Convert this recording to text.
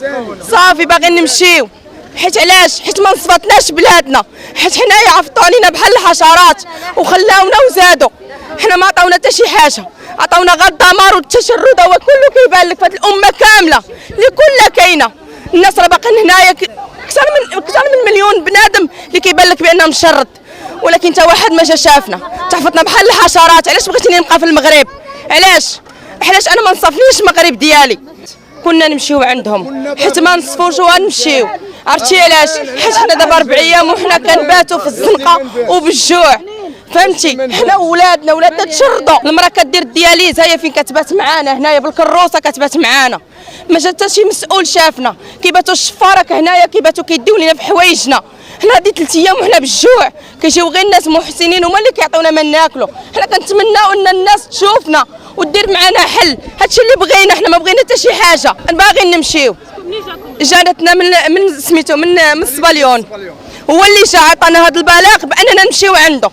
حنايا صافي باغيين نمشيو. حيت علاش؟ حيت ما نصفتناش بلادنا، حيت حنايا عفطوا علينا بحال الحشرات وخلاونا وزادوا. حنا ما عطاونا حتى شي حاجه، عطاونا غير الدمار والتشرد. هو كله كيبان لك في هذه الامه كامله اللي كلها كاينه. الناس راه باقيين هنايا اكثر من مليون بنادم اللي كيبان لك بانهم مشرد، ولكن حتى واحد ما جا شافنا. تحفظنا بحال الحشرات. علاش بغيتيني نبقى في المغرب؟ علاش انا ما نصفنيش المغرب ديالي؟ كنا نمشيو عندهم حيت ما نصفوش ونمشيو. عرفتي علاش؟ حيت حنا دابا 4 ايام وحنا كنباتوا في الزنقه وبالجوع، فهمتي؟ حنا ولادنا تشردوا. المراه كدير الدياليز هي فين كتبات معانا هنايا بالكروسه كتبات معانا، ما جا حتى شي مسؤول شافنا. كيباتوا الشفارك هنايا كيباتوا كيديو لينا في حوايجنا. حنا هادي 3 ايام وحنا بالجوع، كيجيو غير الناس محسنين هما اللي كيعطيونا ما ناكلوا. حنا كنتمناو ان الناس تشوفنا ودير معنا حل. هادشي اللي بغينا، حنا ما بغينا حتى شي حاجه، باغيين نمشيو. جاتنا من سميتو من الصباليون، هو اللي جا عطانا هذا البلاغ باننا نمشيو عنده.